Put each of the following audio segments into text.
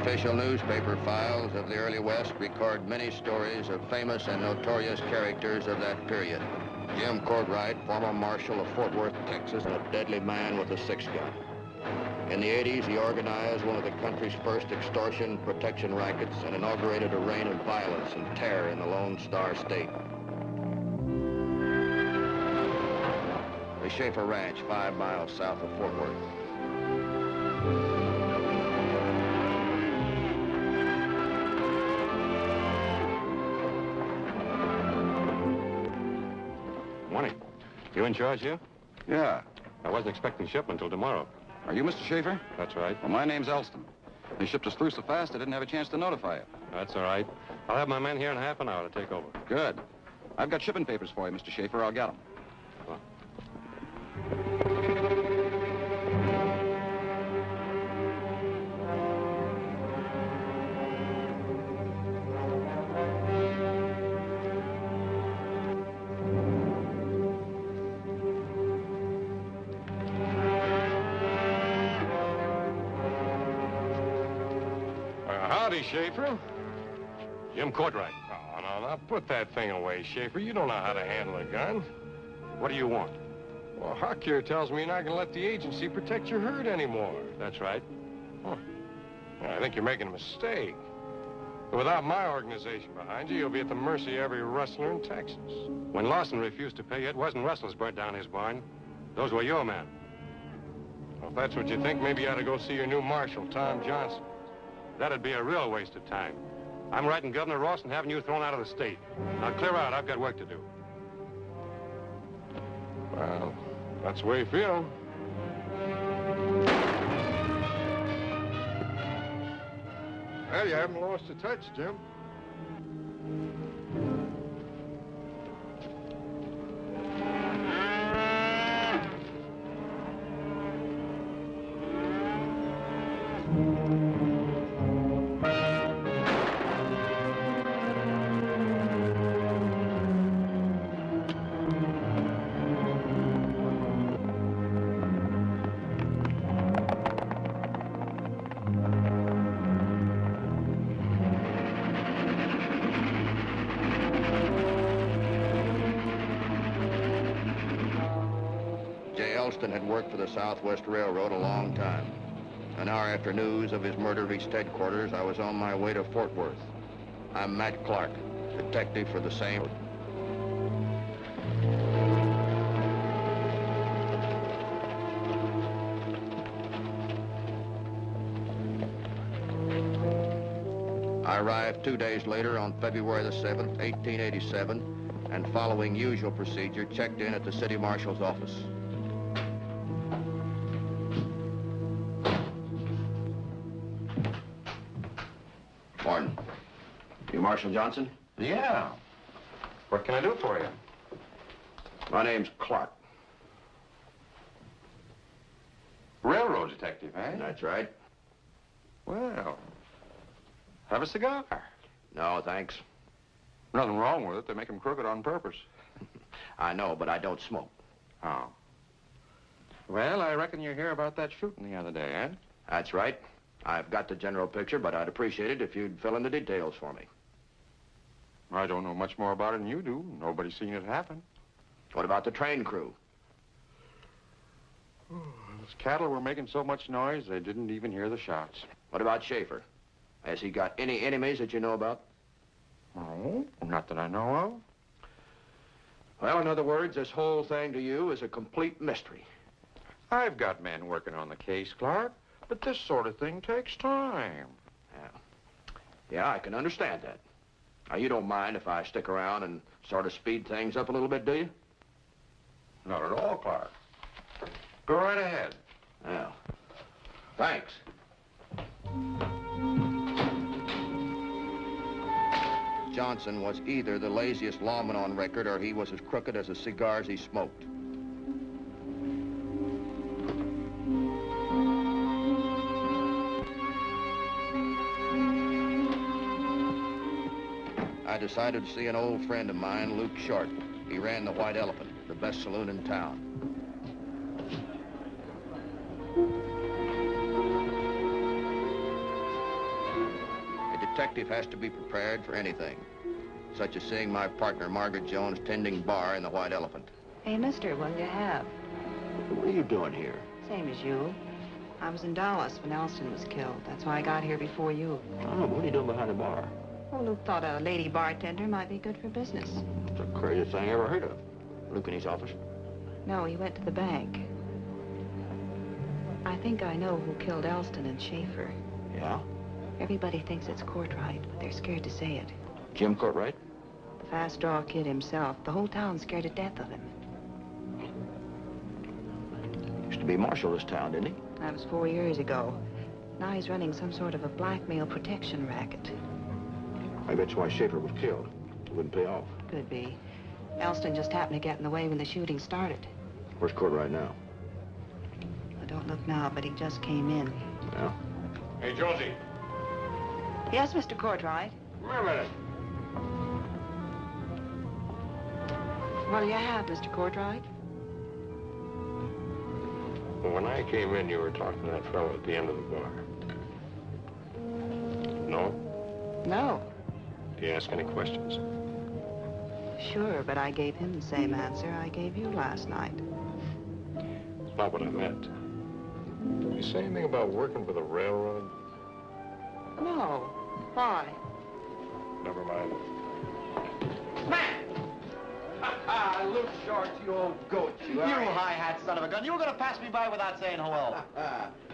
Official newspaper files of the early West record many stories of famous and notorious characters of that period. Jim Courtright, former marshal of Fort Worth, Texas, and a deadly man with a six-gun. In the 80s, he organized one of the country's first extortion protection rackets and inaugurated a reign of violence and terror in the Lone Star State. The Schaefer Ranch, 5 miles south of Fort Worth. Morning. You in charge here? Yeah. I wasn't expecting shipment until tomorrow. Are you Mr. Schaefer? That's right. Well, my name's Elston. They shipped us through so fast I didn't have a chance to notify you. That's all right. I'll have my men here in half an hour to take over. Good. I've got shipping papers for you, Mr. Schaefer. I'll get them. Well. Howdy, Schaefer. Jim Courtright. Oh, no, now put that thing away, Schaefer. You don't know how to handle a gun. What do you want? Well, Huck here tells me you're not going to let the agency protect your herd anymore. That's right. Huh. I think you're making a mistake. Without my organization behind you, you'll be at the mercy of every rustler in Texas. When Lawson refused to pay, it wasn't rustlers burnt down his barn. Those were your men. Well, if that's what you think, maybe you ought to go see your new marshal, Tom Johnson. That'd be a real waste of time. I'm writing Governor Ross and having you thrown out of the state. Now clear out. I've got work to do. Well, that's the way you feel. Well, you haven't lost a touch, Jim. Had worked for the Southwest Railroad a long time. An hour after news of his murder reached headquarters, I was on my way to Fort Worth. I'm Matt Clark, detective for the same. I arrived 2 days later on February the 7th, 1887, and following usual procedure, checked in at the city marshal's office. Morning. You Marshal Johnson? Yeah. What can I do for you? My name's Clark. Railroad detective, eh? That's right. Well, have a cigar. No, thanks. Nothing wrong with it. They make them crooked on purpose. I know, but I don't smoke. Oh. Well, I reckon you hear about that shooting the other day, eh? That's right. I've got the general picture, but I'd appreciate it if you'd fill in the details for me. I don't know much more about it than you do. Nobody's seen it happen. What about the train crew? Those cattle were making so much noise, they didn't even hear the shots. What about Schaefer? Has he got any enemies that you know about? No, not that I know of. Well, in other words, this whole thing to you is a complete mystery. I've got men working on the case, Clark, but this sort of thing takes time. Yeah, I can understand that. Now, you don't mind if I stick around and sort of speed things up a little bit, do you? Not at all, Clark. Go right ahead. Yeah. Thanks. Johnson was either the laziest lawman on record or he was as crooked as the cigars he smoked. I decided to see an old friend of mine, Luke Short. He ran the White Elephant, the best saloon in town. detective has to be prepared for anything, such as seeing my partner, Margaret Jones, tending bar in the White Elephant. Hey, mister, what'll you have? What are you doing here? Same as you. I was in Dallas when Elston was killed. That's why I got here before you. Oh, what are you doing behind the bar? Well, Luke thought a lady bartender might be good for business. It's the craziest thing I ever heard of. Luke in his office? No, he went to the bank. I think I know who killed Elston and Schaefer. Yeah? Everybody thinks it's Courtright, but they're scared to say it. Jim Courtright? The fast draw kid himself. The whole town's scared to death of him. Used to be marshal of this town, didn't he? That was 4 years ago. Now he's running some sort of a blackmail protection racket. Maybe that's why Schaefer was killed. He wouldn't pay off. Could be. Elston just happened to get in the way when the shooting started. Where's Courtright now? I don't look now, but he just came in. Yeah? Hey, Jonesy. Yes, Mr. Courtright. Come here a minute. What'll you have, Mr. Courtright? Well, when I came in, you were talking to that fellow at the end of the bar. No? No. Did he ask any questions? Sure, but I gave him the same answer I gave you last night. Not what I meant. Did he say anything about working for the railroad? No. Why? Never mind. Luke Short, you old goat, you. Hi-hat son of a gun. You were going to pass me by without saying hello.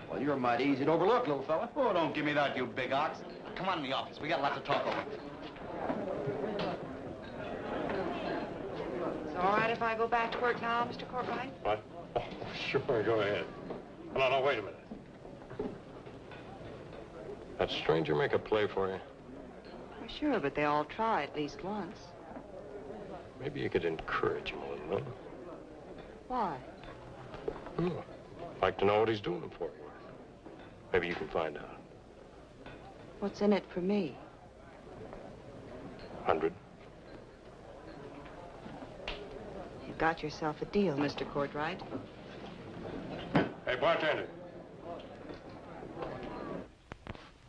Well, you're mighty easy to overlook, little fella. Oh, don't give me that, you big ox. Come on in the office. We got a lot to talk over. It's all right if I go back to work now, Mr. Courtright? What? Oh, sure, go ahead. No, wait a minute. That stranger make a play for you? Well, sure, but they all try at least once. Maybe you could encourage him a little, huh? Why? Like to know what he's doing for you. Maybe you can find out. What's in it for me? 100. You've got yourself a deal, Mr. Courtright. Hey, bartender.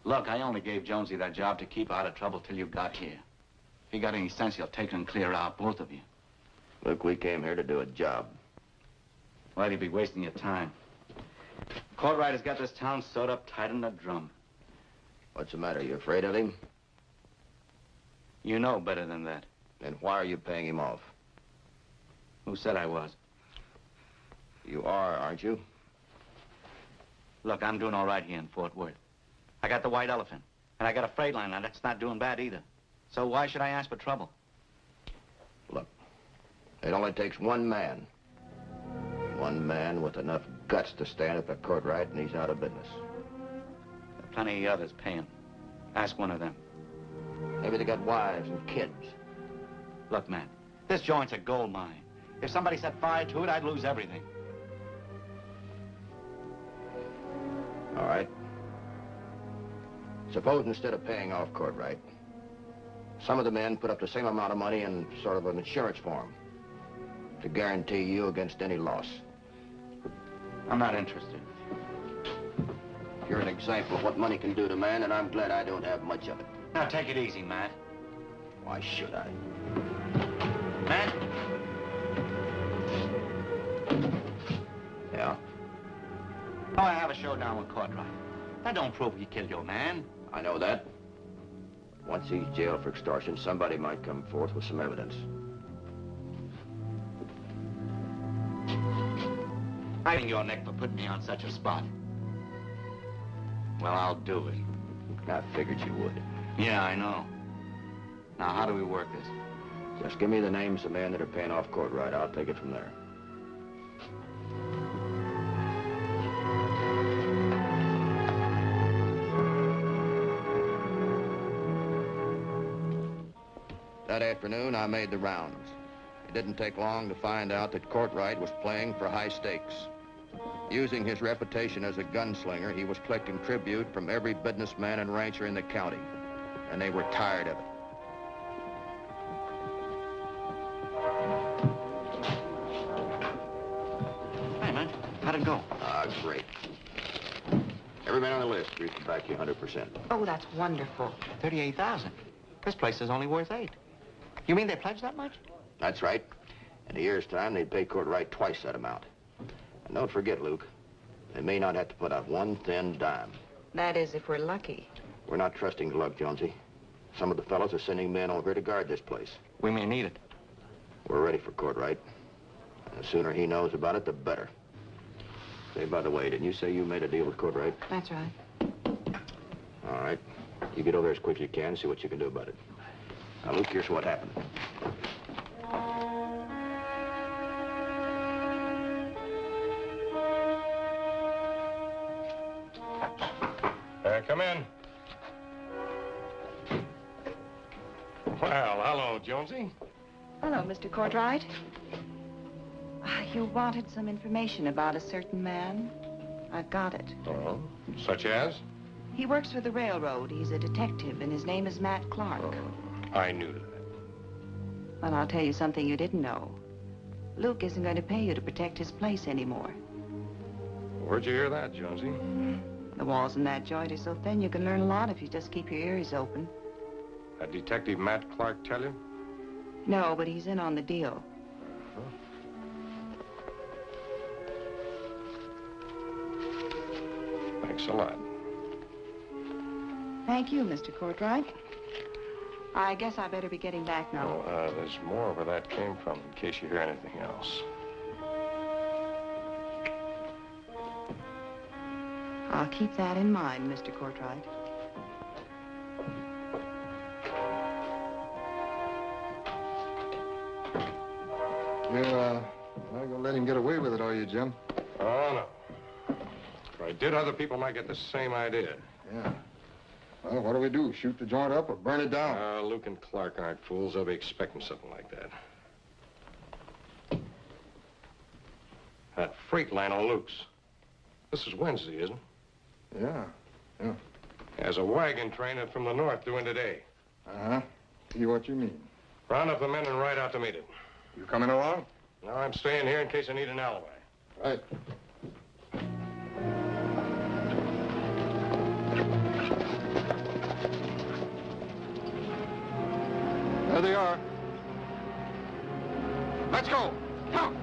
Look, I only gave Jonesy that job to keep out of trouble till you got here. If he got any sense, he'll take and clear out, both of you. Look, we came here to do a job. Why'd he be wasting your time? Courtright has got this town sewed up tight in a drum. What's the matter? You afraid of him? You know better than that. Then why are you paying him off? Who said I was? You are, aren't you? Look, I'm doing all right here in Fort Worth. I got the White Elephant, and I got a freight line, and that's not doing bad either. So why should I ask for trouble? Look, it only takes one man. One man with enough guts to stand up at Courtright, and he's out of business. There are plenty of others paying. Ask one of them. Maybe they got wives and kids. Look, man, this joint's a gold mine. If somebody set fire to it, I'd lose everything. All right. Suppose instead of paying off Courtright, some of the men put up the same amount of money in sort of an insurance form to guarantee you against any loss. I'm not interested. You're an example of what money can do to man, and I'm glad I don't have much of it. Now, take it easy, Matt. Why should I? Matt? Yeah? Oh, I have a showdown with Courtright. That don't prove you killed your man. I know that. Once he's jailed for extortion, somebody might come forth with some evidence. I think your neck for putting me on such a spot. Well, I'll do it. I figured you would. Yeah, I know. Now, how do we work this? Just give me the names of men that are paying off Courtright. I'll take it from there. That afternoon, I made the rounds. It didn't take long to find out that Courtright was playing for high stakes. Using his reputation as a gunslinger, he was collecting tribute from every businessman and rancher in the county, and they were tired of it. Hey, man, how'd it go? Ah, great. Every man on the list, groceries to back you 100%. Oh, that's wonderful. 38,000. This place is only worth 8. You mean they pledged that much? That's right. In a year's time, they'd pay Courtright twice that amount. And don't forget, Luke, they may not have to put out one thin dime. That is, if we're lucky. We're not trusting luck, Jonesy. Some of the fellows are sending men over to guard this place. We may need it. We're ready for Courtright. And the sooner he knows about it, the better. Say, by the way, didn't you say you made a deal with Courtright? That's right. All right. You get over there as quick as you can, see what you can do about it. Now, Luke, here's what happened. Come in. Well, hello, Jonesy. Hello, Mr. Courtright. You wanted some information about a certain man? I've got it. Oh, such as? He works for the railroad. He's a detective, and his name is Matt Clark. Oh, I knew that. Well, I'll tell you something you didn't know. Luke isn't going to pay you to protect his place anymore. Where'd you hear that, Jonesy? The walls in that joint are so thin you can learn a lot if you just keep your ears open. That Detective Matt Clark tell you? No, but he's in on the deal. Thanks a lot. Thank you, Mr. Courtright. I guess I better be getting back now. Oh, there's more where that came from, in case you hear anything else. I'll keep that in mind, Mr. Courtright. You're not gonna let him get away with it, are you, Jim? Oh, no. If I did, other people might get the same idea. Yeah. Well, what do we do? Shoot the joint up or burn it down? Luke and Clark aren't fools. They'll be expecting something like that. That freight line of Luke's. This is Wednesday, isn't it? Yeah. There's a wagon train in from the north due in today. Uh-huh. See what you mean. Round up the men and ride out to meet it. You coming along? No, I'm staying here in case I need an alibi. Right. There they are. Let's go. Come.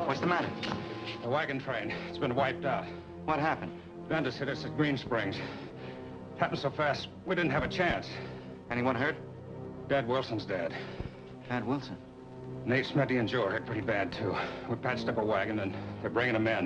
What's the matter? The wagon train. It's been wiped out. What happened? Bandits hit us at Green Springs. Happened so fast, we didn't have a chance. Anyone hurt? Dad Wilson's dead. Dad Wilson. Nate, Smitty, and Joe are hit pretty bad, too. We patched up a wagon, and they're bringing them in.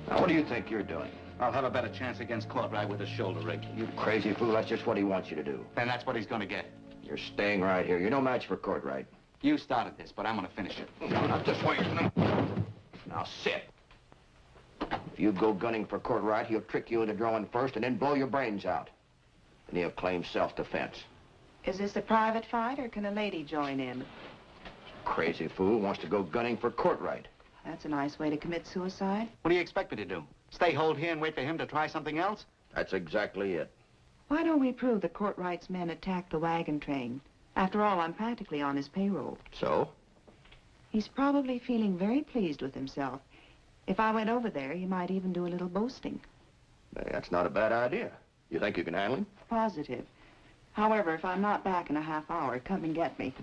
Now, what do you think you're doing? I'll have a better chance against Courtright with a shoulder rig. You crazy fool, that's just what he wants you to do. Then that's what he's gonna get. You're staying right here. You're no match for Courtright. You started this, but I'm gonna finish it. No, not this way. No. Now, sit. If you go gunning for Courtright, he'll trick you into drawing first and then blow your brains out. And he'll claim self-defense. Is this a private fight, or can a lady join in? Crazy fool wants to go gunning for Courtright. That's a nice way to commit suicide. What do you expect me to do? Stay hold here and wait for him to try something else? That's exactly it. Why don't we prove that Courtright's men attacked the wagon train? After all, I'm practically on his payroll. So? He's probably feeling very pleased with himself. If I went over there, he might even do a little boasting. That's not a bad idea. You think you can handle him? Positive. However, if I'm not back in a half hour, come and get me.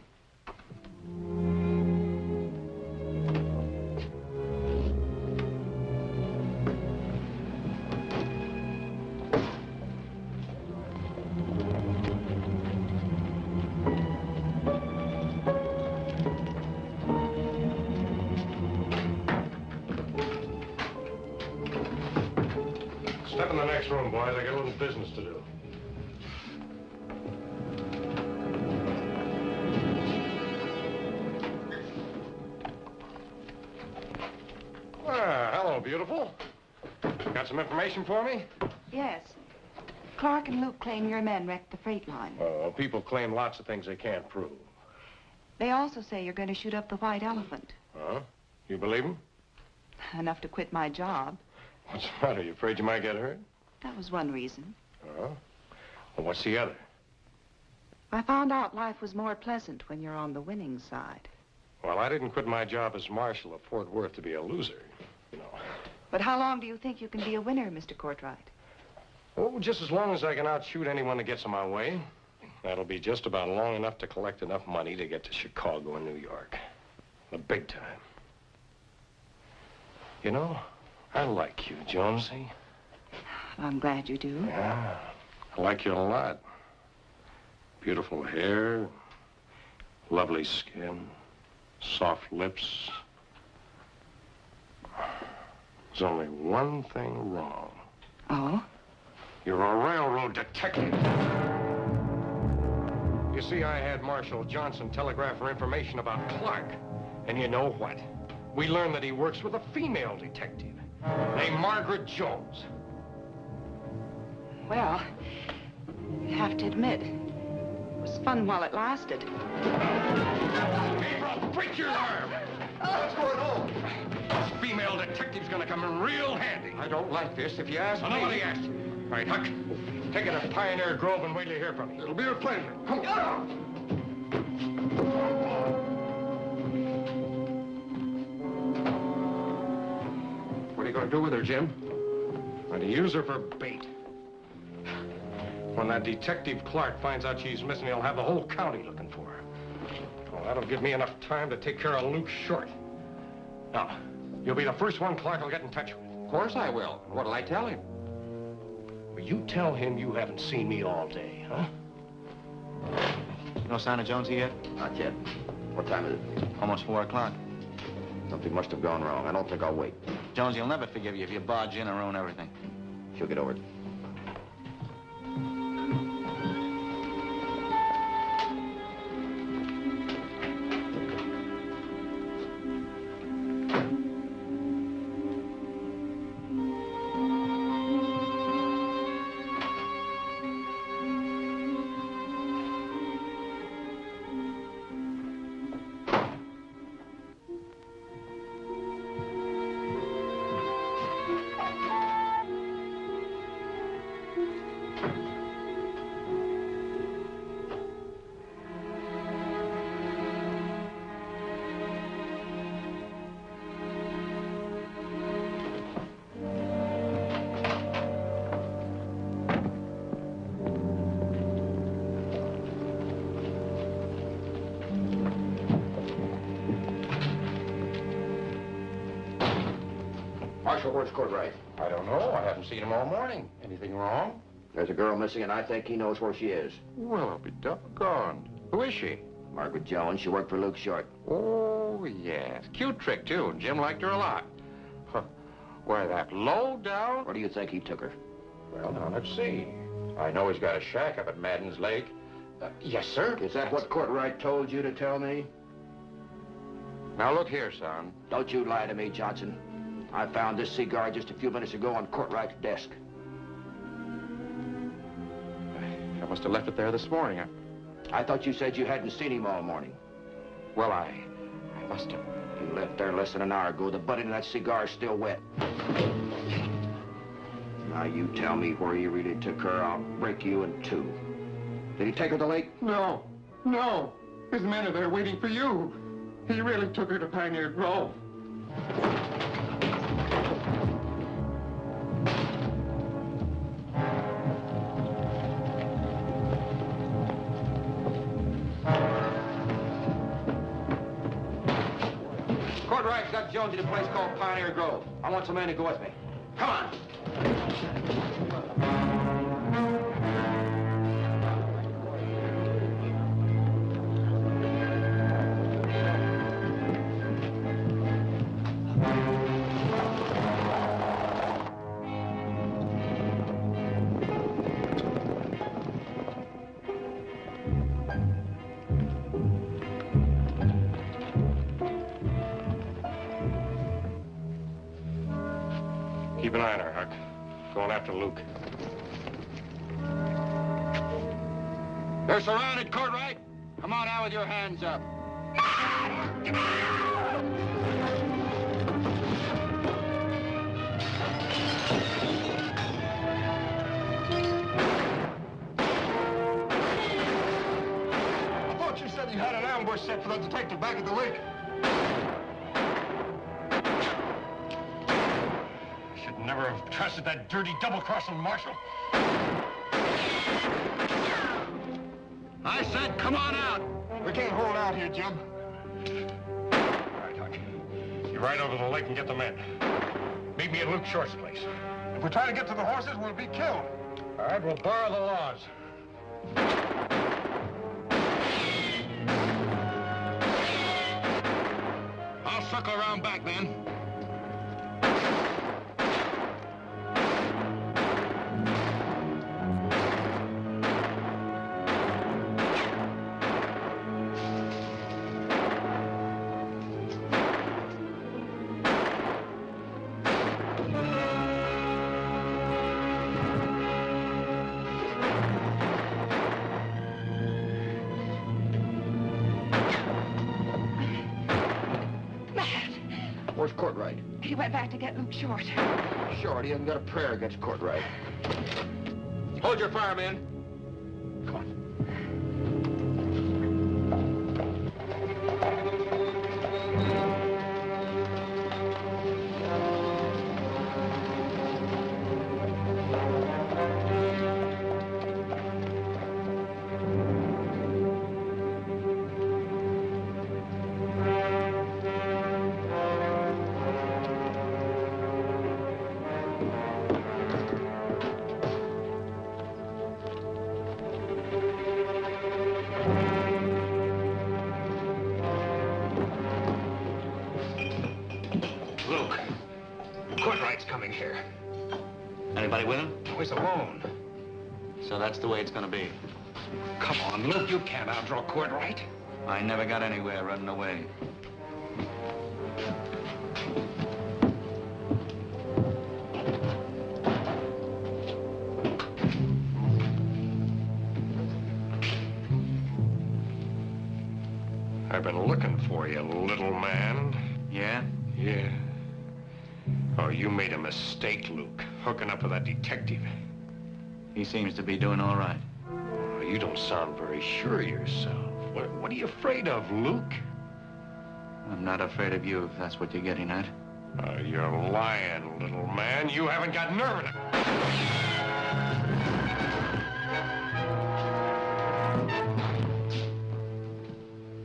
Step in the next room, boys. I got a little business to do. Hello, beautiful. Got some information for me? Yes. Clark and Luke claim your men wrecked the freight line. Oh, people claim lots of things they can't prove. They also say you're going to shoot up the White Elephant. Huh? You believe them? Enough to quit my job. What's the matter? You afraid you might get hurt? That was one reason. Oh? Well, what's the other? I found out life was more pleasant when you're on the winning side. Well, I didn't quit my job as marshal of Fort Worth to be a loser, you know. But how long do you think you can be a winner, Mr. Courtright? Oh, just as long as I can outshoot anyone that gets in my way. That'll be just about long enough to collect enough money to get to Chicago and New York. The big time. You know, I like you, Jonesy. I'm glad you do. Yeah, I like you a lot. Beautiful hair, lovely skin, soft lips. There's only one thing wrong. Oh? You're a railroad detective. You see, I had Marshal Johnson telegraph for information about Clark. And you know what? We learned that he works with a female detective named Margaret Jones. Well, you have to admit, it was fun while it lasted. April, break your arm! What's going on? This female detective's gonna come in real handy. I don't like this, if you ask me. Nobody asked you. All right, Huck, take it to Pioneer Grove and wait till you hear from me. It'll be a pleasure. Come on. What are you going to do with her, Jim? I'm to use her for bait. When that detective Clark finds out she's missing, he'll have the whole county looking for her. Well, that'll give me enough time to take care of Luke Short. Now, you'll be the first one Clark will get in touch with. Of course I will. What'll I tell him? Will you tell him you haven't seen me all day, huh? No sign of Jonesy yet? Not yet. What time is it? Almost 4 o'clock. Something must have gone wrong. I don't think I'll wait. Jonesy will never forgive you if you barge in and ruin everything. She'll get over it. Marshal, where's Courtright? I don't know. I haven't seen him all morning. Anything wrong? There's a girl missing, and I think he knows where she is. Well, I'll be doggone. Who is she? Margaret Jones. She worked for Luke Short. Oh, yes. Cute trick, too. And Jim liked her a lot. Huh. Why, that low down? Where do you think he took her? Well, now, let's see. I know he's got a shack up at Madden's Lake. Yes, sir. Is that what Courtright told you to tell me? Now, look here, son. Don't you lie to me, Johnson. I found this cigar just a few minutes ago on Courtright's desk. I must have left it there this morning. I thought you said you hadn't seen him all morning. Well, I must have. You left there less than an hour ago. The butt end of that cigar is still wet. Now, you tell me where he really took her. I'll break you in two. Did he take her to the lake? No. No. His men are there waiting for you. He really took her to Pioneer Grove. Courtright's got Jonesy to a place called Pioneer Grove. I want some men to go with me. Come on. Keep an eye on her, Huck. Going after Luke. They're surrounded, Courtright. Come on out with your hands up. I thought you said you had an ambush set for that detective back at the lake. Should never have trusted that dirty double-crossing marshal. I said, come on out. We can't hold out here, Jim. All right, Huck. You ride over to the lake and get the men. Meet me at Luke Short's place. If we try to get to the horses, we'll be killed. All right, we'll borrow the laws. I'll circle around back, then. Where's Courtright? He went back to get Luke Short. Short, he hasn't got a prayer against Courtright. Hold your fire, men. Come on. Luke, Courtright's coming here. Anybody with him? He's alone. So that's the way it's gonna be. Come on, Luke, you can't outdraw Courtright. I never got anywhere running away. I've been looking for you, little man. Yeah? Yeah. Oh, you made a mistake, Luke, hooking up with that detective. He seems to be doing all right. Oh, you don't sound very sure of yourself. What are you afraid of, Luke? I'm not afraid of you, if that's what you're getting at. You're lying, little man. You haven't got nerve enough.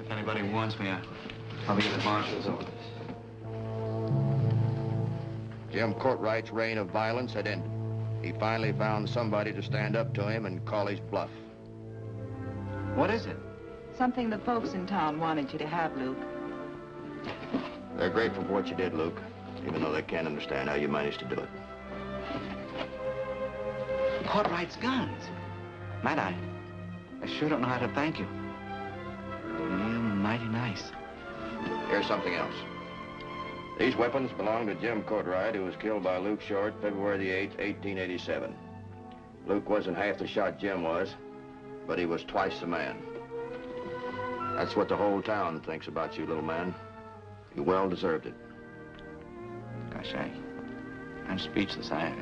If anybody wants me, I'll be at the marshal's office. Jim Courtright's reign of violence had ended. He finally found somebody to stand up to him and call his bluff. What is it? Something the folks in town wanted you to have, Luke. They're grateful for what you did, Luke, even though they can't understand how you managed to do it. Courtright's guns. Matt, I sure don't know how to thank you. You're mighty nice. Here's something else. These weapons belong to Jim Courtright, who was killed by Luke Short February the 8th, 1887. Luke wasn't half the shot Jim was, but he was twice the man. That's what the whole town thinks about you, little man. You well deserved it. Gosh, I'm speechless. I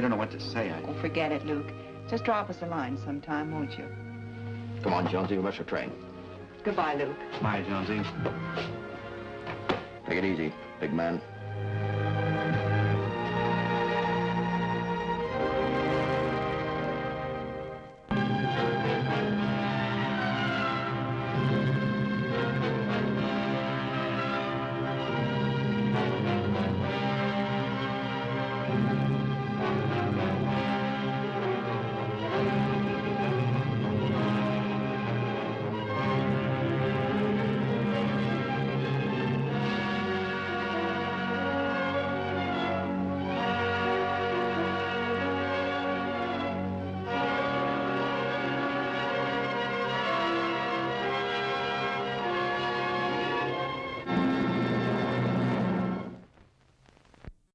don't know what to say. Oh, forget it, Luke. Just drop us a line sometime, won't you? Come on, Jonesy, we must have train. Goodbye, Luke. Bye, Jonesy. Take it easy, big man.